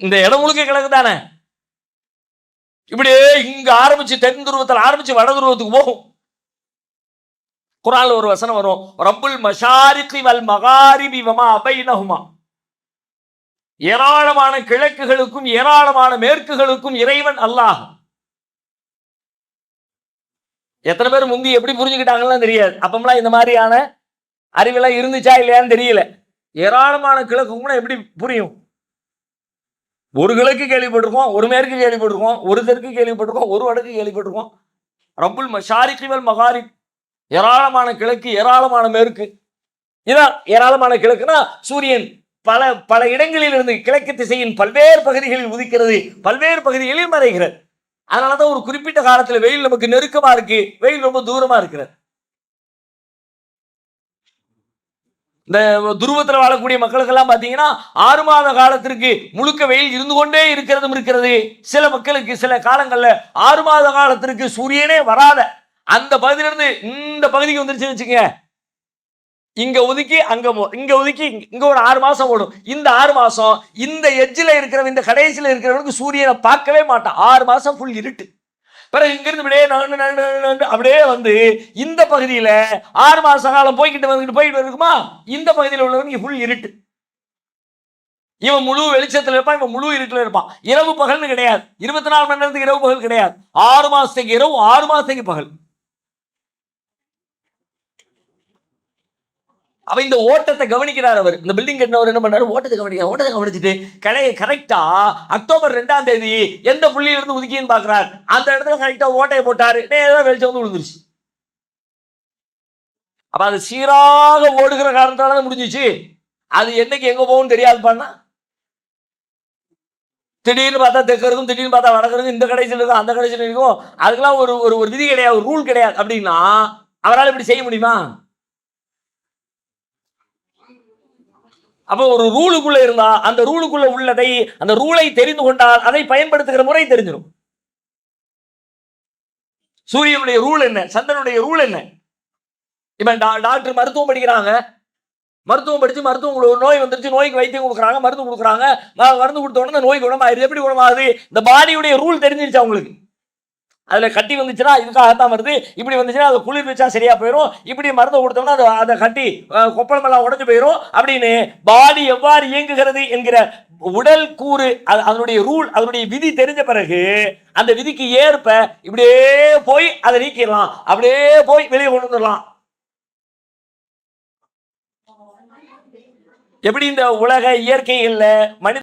இந்த இடம் முழுக்க கிழக்கு தானே. இப்படியே இங்க ஆரம்பிச்சு தென் துருவத்தில் ஆரம்பிச்சு வட துருவத்துக்கு போகும். குர்ஆன்ல ஒரு வசனம் வரும், ரப்புல் மஷாரிகி வல் மகாரிபி வமா பைனஹுமா. ஏராளமான கிழக்குகளுக்கும் ஏராளமான மேற்குகளுக்கும் இறைவன் அல்லாஹ். எத்தனை பேர் முந்தி எப்படி புரிஞ்சுக்கிட்டாங்கன்னு தெரியாது. அப்பமெல்லாம் இந்த மாதிரியான அறிவெல்லாம் இருந்துச்சா இல்லையான்னு தெரியல. ஏராளமான கிழக்கு எப்படி புரியும்? ஒரு கிழக்கு கேள்விப்பட்டிருக்கோம், ஒரு மேற்கு கேள்விப்பட்டிருக்கோம், ஒரு தெற்கு கேள்விப்பட்டிருக்கோம், ஒரு வடக்கு கேள்விப்பட்டிருக்கோம். ரப்புல் மஷாரிகி வல் மகாரிப், ஏராளமான கிழக்கு ஏராளமான மேற்கு. இதான் ஏராளமான கிழக்குனா சூரியன் பல பல இடங்களில் இருந்து கிழக்கு திசையின் பல்வேறு பகுதிகளில் உதிக்கிறது, பல்வேறு பகுதிகளில் மறைகிறது. அதனாலதான் ஒரு குறிப்பிட்ட காலத்துல வெயில் நமக்கு நெருக்கமா இருக்கு, வெயில் ரொம்ப தூரமா இருக்கிறது. இந்த துருவத்தில் வாழக்கூடிய மக்களுக்கு எல்லாம் பாத்தீங்கன்னா 6 மாத காலத்திற்கு முழுக்க வெயில் இருந்து கொண்டே இருக்கிறதும் இருக்கிறது. சில மக்களுக்கு சில காலங்கள்ல 6 மாத காலத்திற்கு சூரியனே வராத அந்த பகுதியிலிருந்து இந்த பகுதிக்கு வந்துருச்சுன்னு வச்சுங்க, இங்க ஒதுக்கி இங்க ஒதுக்கி இங்க ஒரு 6 மாசம் ஓடும். இந்த 6 மாசம் இந்த எட்ஜில் இருக்கிறவன், இந்த கடைசியில் இருக்கிறவனுக்கு சூரியனை பார்க்கவே மாட்டான். 6 மாசம் ஃபுல் இருட்டு. பிறகு இங்கிருந்து அப்படியே வந்து இந்த பகுதியில 6 மாச காலம் போய்கிட்டு இருக்குமா, இந்த பகுதியில் உள்ளவனுக்கு ஃபுல் இருட்டு. இவன் முழு வெளிச்சத்தில் இருப்பான், இவன் முழு இருட்டில் இருப்பான். இரவு பகல்னு கிடையாது. 24 மணி நேரத்துக்கு இரவு பகல் கிடையாது. 6 மாசத்துக்கு இரவு, 6 மாசத்துக்கு பகல். அவ இந்த ஓட்டத்தை கவனிக்கிறார். அவர் இந்த பில்டிங் கட்டினவர் என்ன பண்ணாரு, ஓட்டத்தை கவனிச்சுட்டு கரெக்டா அக்டோபர் 2ஆம் தேதி எந்த புள்ளியில இருந்து உதிக்கின்னு பாக்குறார். அந்த இடத்துல கரெக்டா ஓட்டையை போட்டாரு, நேரா வெளிச்சம் வந்து விழுந்துருச்சு. அப்ப அது சீராக ஓடுகிற காரணத்தால முடிஞ்சிச்சு. அது என்னைக்கு எங்க போகும் தெரியாது பண்ணா, திடீர்னு பார்த்தா தெற்கு இருக்கும், திடீர்னு பார்த்தா வடக்கு இருக்கும், இந்த கடைசியில் இருக்கும், அந்த கடைசியில் இருக்கும். அதுக்கெல்லாம் ஒரு விதி கிடையாது, ஒரு ரூல் கிடையாது. அப்படின்னா அவரால் இப்படி செய்ய முடியுமா? அப்போ ஒரு ரூலுக்குள்ள இருந்தா அந்த ரூலுக்குள்ள உள்ளதை, அந்த ரூலை தெரிந்து கொண்டால் அதை பயன்படுத்துகிற முறை தெரிஞ்சிடும். சூரியனுடைய ரூல் என்ன, சந்திரனுடைய ரூல் என்ன? இப்ப டாக்டர் மருத்துவம் படிக்கிறாங்க, மருத்துவம் படிச்சு மருத்துவம் நோய் வந்துருச்சு, நோய்க்கு வைத்தியம் கொடுக்குறாங்க, மருந்து கொடுக்குறாங்க. மருந்து கொடுத்த உடனே நோய் குணமாயிருது. எப்படி குணமாகுது? இந்த பாடியுடைய ரூல் தெரிஞ்சிருச்சு அவங்களுக்கு. அதுல கட்டி வந்துச்சுன்னா இதுக்காகத்தான் வருது, இப்படி வந்துச்சுன்னா அதை குளிர் வச்சா சரியா போயிடும், இப்படி மருந்து கொடுத்தோம்னா அதை கட்டி கொப்பளம் எல்லாம் உடஞ்சு போயிடும் அப்படின்னு பாடி எவ்வாறு இயங்குகிறது என்கிற உடல் கூறு, அதனுடைய ரூல், அதனுடைய விதி தெரிஞ்ச பிறகு அந்த விதிக்கு ஏற்ப இப்படியே போய் அதை நீக்கிடலாம், அப்படியே போய் வெளியே கொண்டு வந்துடலாம். எப்படி இந்த உலக இயற்கையில் மனித